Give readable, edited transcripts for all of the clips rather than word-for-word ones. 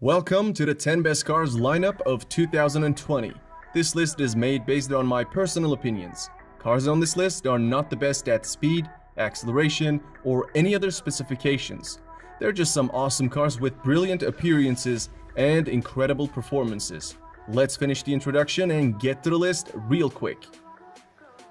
Welcome to the 10 best cars lineup of 2020. This list is made based on my personal opinions. Cars on this list are not the best at speed, acceleration, or any other specifications. They're just some awesome cars with brilliant appearances and incredible performances. Let's finish the introduction and get to the list real quick.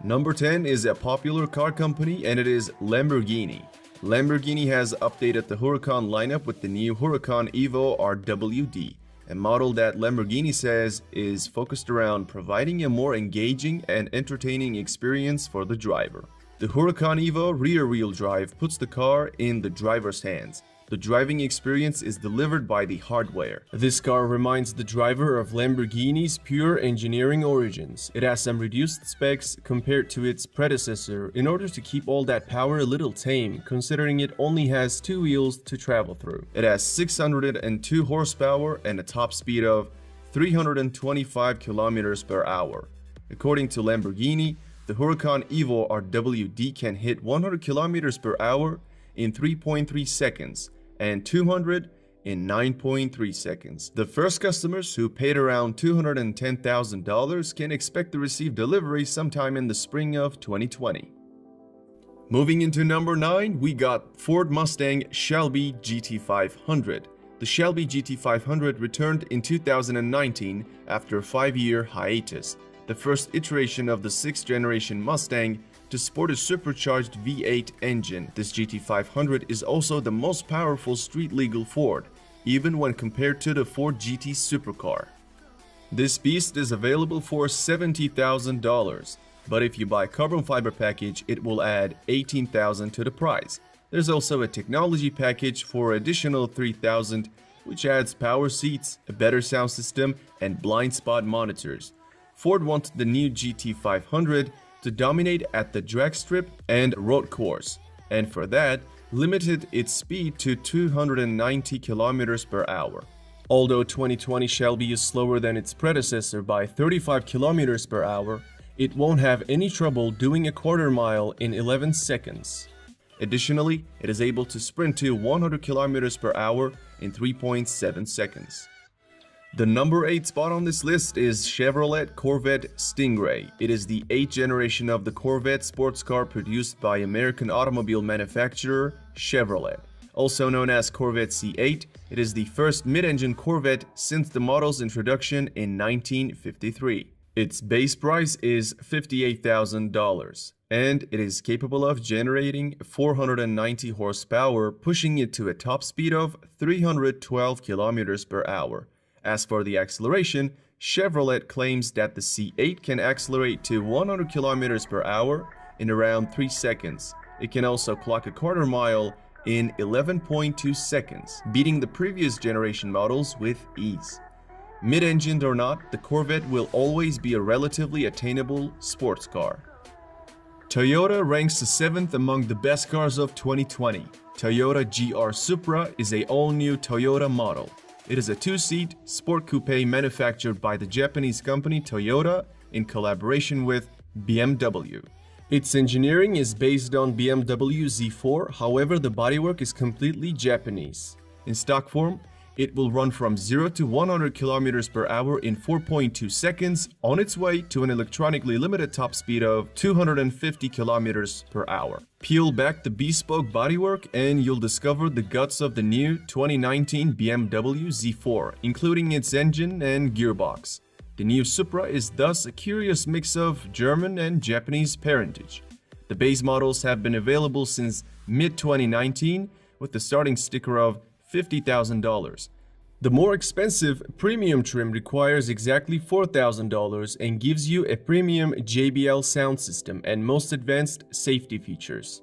Number 10 is a popular car company, and it is Lamborghini. Lamborghini has updated the Huracan lineup with the new Huracan Evo RWD, a model that Lamborghini says is focused around providing a more engaging and entertaining experience for the driver. The Huracan Evo rear-wheel drive puts the car in the driver's hands. The driving experience is delivered by the hardware. This car reminds the driver of Lamborghini's pure engineering origins. It has some reduced specs compared to its predecessor in order to keep all that power a little tame, considering it only has two wheels to travel through. It has 602 horsepower and a top speed of 325 kilometers per hour. According to Lamborghini, the Huracan Evo RWD can hit 100 kilometers per hour in 3.3 seconds and 200 in 9.3 seconds. The first customers who paid around $210,000 can expect to receive delivery sometime in the spring of 2020. Moving into number 9, we got Ford Mustang Shelby GT500. The Shelby GT500 returned in 2019 after a 5-year hiatus, the first iteration of the 6th generation Mustang to sport a supercharged V8 engine. This GT500 is also the most powerful street-legal Ford, even when compared to the Ford GT supercar. This beast is available for $70,000, but if you buy carbon fiber package, it will add $18,000 to the price. There's also a technology package for additional $3,000, which adds power seats, a better sound system, and blind spot monitors. Ford wanted the new GT500 to dominate at the drag strip and road course, and for that, limited its speed to 290 kilometers per hour. Although 2020 Shelby is slower than its predecessor by 35 kilometers per hour, it won't have any trouble doing a quarter mile in 11 seconds. Additionally, it is able to sprint to 100 kilometers per hour in 3.7 seconds. The number 8 spot on this list is Chevrolet Corvette Stingray. It is the 8th generation of the Corvette sports car produced by American automobile manufacturer Chevrolet. Also known as Corvette C8, it is the first mid-engine Corvette since the model's introduction in 1953. Its base price is $58,000, and it is capable of generating 490 horsepower, pushing it to a top speed of 312 kilometers per hour. As for the acceleration, Chevrolet claims that the C8 can accelerate to 100 km per hour in around 3 seconds. It can also clock a quarter mile in 11.2 seconds, beating the previous generation models with ease. Mid-engined or not, the Corvette will always be a relatively attainable sports car. Toyota ranks 7th among the best cars of 2020. Toyota GR Supra is an all-new Toyota model. It is a 2-seat sport coupe manufactured by the Japanese company Toyota in collaboration with BMW. Its engineering is based on BMW Z4, however the bodywork is completely Japanese. In stock form, it will run from 0 to 100 km per hour in 4.2 seconds on its way to an electronically limited top speed of 250 km per hour. Peel back the bespoke bodywork and you'll discover the guts of the new 2019 BMW Z4, including its engine and gearbox. The new Supra is thus a curious mix of German and Japanese parentage. The base models have been available since mid-2019 with the starting sticker of $50,000. The more expensive premium trim requires exactly $4,000 and gives you a premium JBL sound system and most advanced safety features.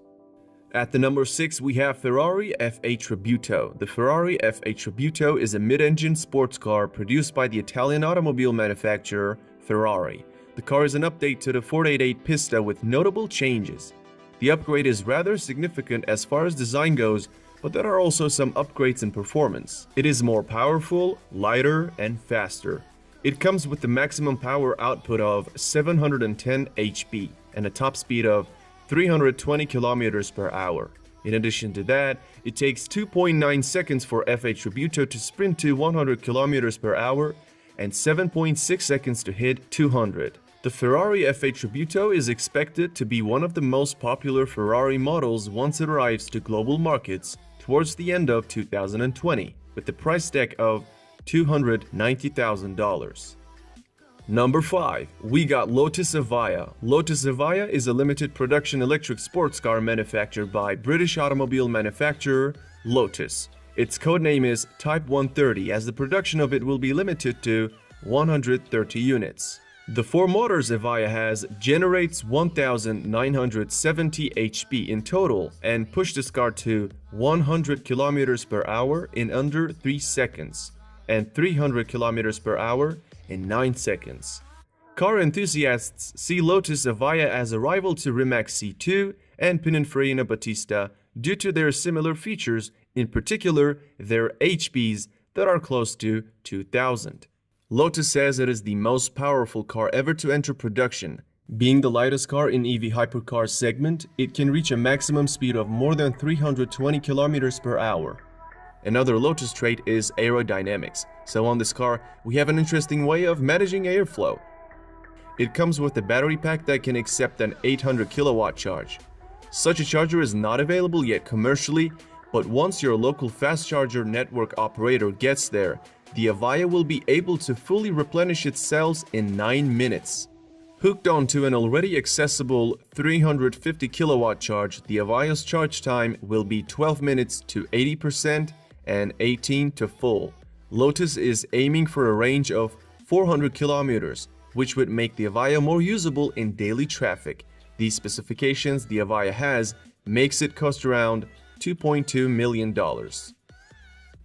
At the number 6, we have Ferrari F8 Tributo. The Ferrari F8 Tributo is a mid-engine sports car produced by the Italian automobile manufacturer Ferrari. The car is an update to the 488 Pista with notable changes. The upgrade is rather significant as far as design goes, but there are also some upgrades in performance. It is more powerful, lighter, and faster. It comes with the maximum power output of 710 HP and a top speed of 320 km per hour. In addition to that, it takes 2.9 seconds for F8 Tributo to sprint to 100 km per hour and 7.6 seconds to hit 200. The Ferrari F8 Tributo is expected to be one of the most popular Ferrari models once it arrives to global markets towards the end of 2020, with the price tag of $290,000. Number 5. We got Lotus Evija. Lotus Evija is a limited production electric sports car manufactured by British automobile manufacturer Lotus. Its codename is Type 130, as the production of it will be limited to 130 units. The 4 motors Evija has generates 1,970 HP in total and push this car to 100 km per hour in under 3 seconds and 300 km per hour in 9 seconds. Car enthusiasts see Lotus Evija as a rival to Rimac C2 and Pininfarina Battista due to their similar features, in particular their HPs that are close to 2,000. Lotus says it is the most powerful car ever to enter production. Being the lightest car in EV hypercar segment, it can reach a maximum speed of more than 320 km per hour. Another Lotus trait is aerodynamics. So on this car, we have an interesting way of managing airflow. It comes with a battery pack that can accept an 800 kilowatt charge. Such a charger is not available yet commercially, but once your local fast charger network operator gets there, the Evija will be able to fully replenish its cells in 9 minutes. Hooked onto an already accessible 350 kilowatt charge, the Evija's charge time will be 12 minutes to 80% and 18 to full. Lotus is aiming for a range of 400 kilometers, which would make the Evija more usable in daily traffic. These specifications the Evija has makes it cost around $2.2 million.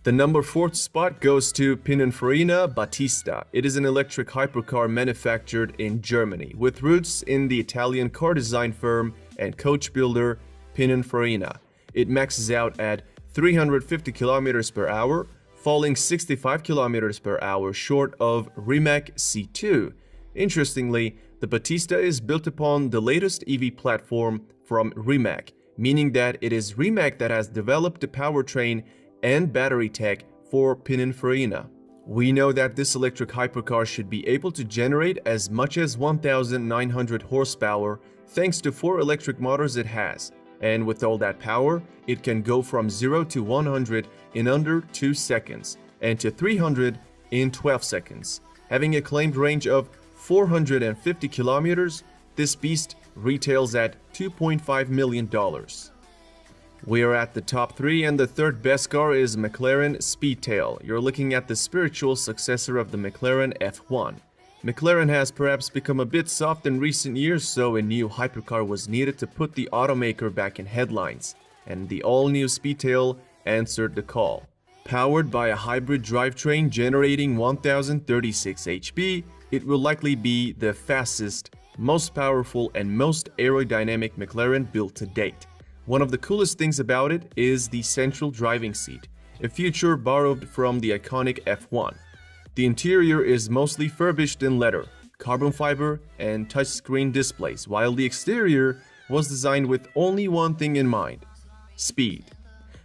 The number 4th spot goes to Pininfarina Battista. It is an electric hypercar manufactured in Germany, with roots in the Italian car design firm and coach builder Pininfarina. It maxes out at 350 km per hour, falling 65 km per hour short of Rimac C2. Interestingly, the Battista is built upon the latest EV platform from Rimac, meaning that it is Rimac that has developed the powertrain and battery tech for Pininfarina. We know that this electric hypercar should be able to generate as much as 1,900 horsepower thanks to 4 electric motors it has. And with all that power, it can go from 0 to 100 in under 2 seconds and to 300 in 12 seconds. Having a claimed range of 450 kilometers, this beast retails at $2.5 million. We are at the top 3, and the 3rd best car is McLaren Speedtail. You're looking at the spiritual successor of the McLaren F1. McLaren has perhaps become a bit soft in recent years, so a new hypercar was needed to put the automaker back in headlines, and the all-new Speedtail answered the call. Powered by a hybrid drivetrain generating 1036 HP, it will likely be the fastest, most powerful, and most aerodynamic McLaren built to date. One of the coolest things about it is the central driving seat, a feature borrowed from the iconic F1. The interior is mostly furbished in leather, carbon fiber, and touchscreen displays, while the exterior was designed with only one thing in mind: speed.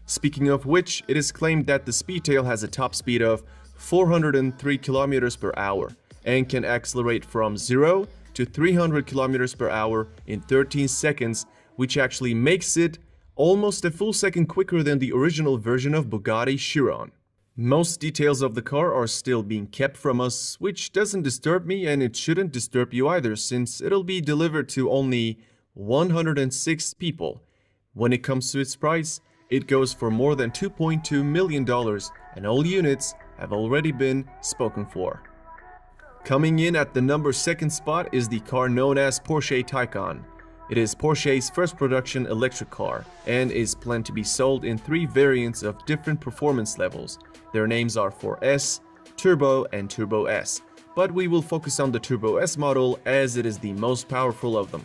Speaking of which, it is claimed that the Speedtail has a top speed of 403 km per hour and can accelerate from 0 to 300 km per hour in 13 seconds, which actually makes it almost a full second quicker than the original version of Bugatti Chiron. Most details of the car are still being kept from us, which doesn't disturb me, and it shouldn't disturb you either, since it'll be delivered to only 106 people. When it comes to its price, it goes for more than $2.2 million, and all units have already been spoken for. Coming in at the number 2nd spot is the car known as Porsche Taycan. It is Porsche's first production electric car and is planned to be sold in 3 variants of different performance levels. Their names are 4S, Turbo, and Turbo S, but we will focus on the Turbo S model as it is the most powerful of them.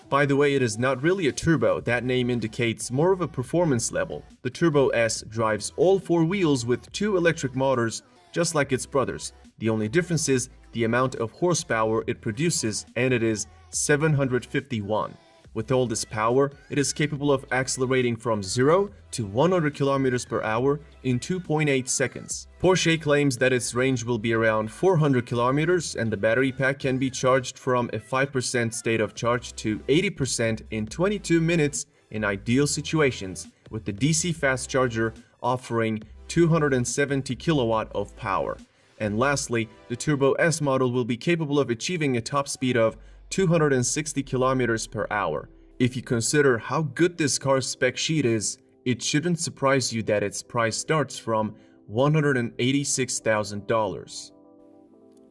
By the way, it is not really a turbo. That name indicates more of a performance level. The Turbo S drives all 4 wheels with 2 electric motors, just like its brothers. The only difference is the amount of horsepower it produces, and it is 751, With all this power, it is capable of accelerating from 0 to 100 km per hour in 2.8 seconds. Porsche claims that its range will be around 400 km and the battery pack can be charged from a 5% state of charge to 80% in 22 minutes in ideal situations, with the DC fast charger offering 270 kilowatt of power. And lastly, the Turbo S model will be capable of achieving a top speed of 260 km per hour. If you consider how good this car's spec sheet is, it shouldn't surprise you that its price starts from $186,000.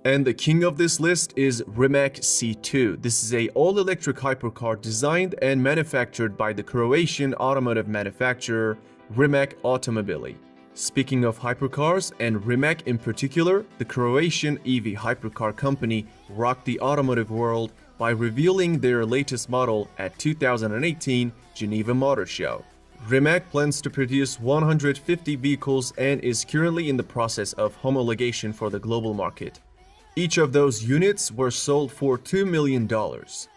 And the king of this list is Rimac C2. This is an all-electric hypercar designed and manufactured by the Croatian automotive manufacturer Rimac Automobili. Speaking of hypercars, and Rimac in particular, the Croatian EV hypercar company rocked the automotive world by revealing their latest model at 2018 Geneva Motor Show. Rimac plans to produce 150 vehicles and is currently in the process of homologation for the global market. Each of those units were sold for $2 million.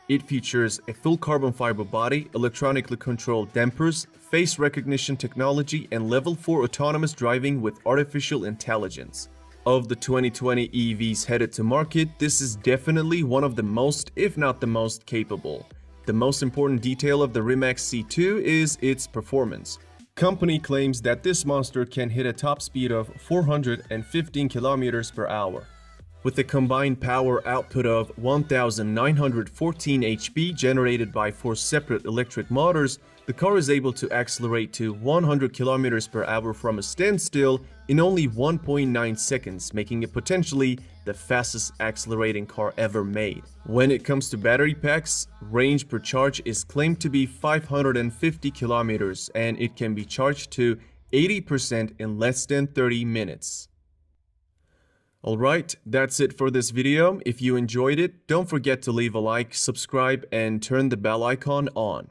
It features a full carbon fiber body, electronically controlled dampers, face recognition technology, and level 4 autonomous driving with artificial intelligence. Of the 2020 EVs headed to market, this is definitely one of the most, if not the most, capable. The most important detail of the Rimac C2 is its performance. Company claims that this monster can hit a top speed of 415 km per hour. With a combined power output of 1,914 HP generated by 4 separate electric motors, the car is able to accelerate to 100 km per hour from a standstill in only 1.9 seconds, making it potentially the fastest accelerating car ever made. When it comes to battery packs, range per charge is claimed to be 550 km and it can be charged to 80% in less than 30 minutes. Alright, that's it for this video. If you enjoyed it, don't forget to leave a like, subscribe, and turn the bell icon on.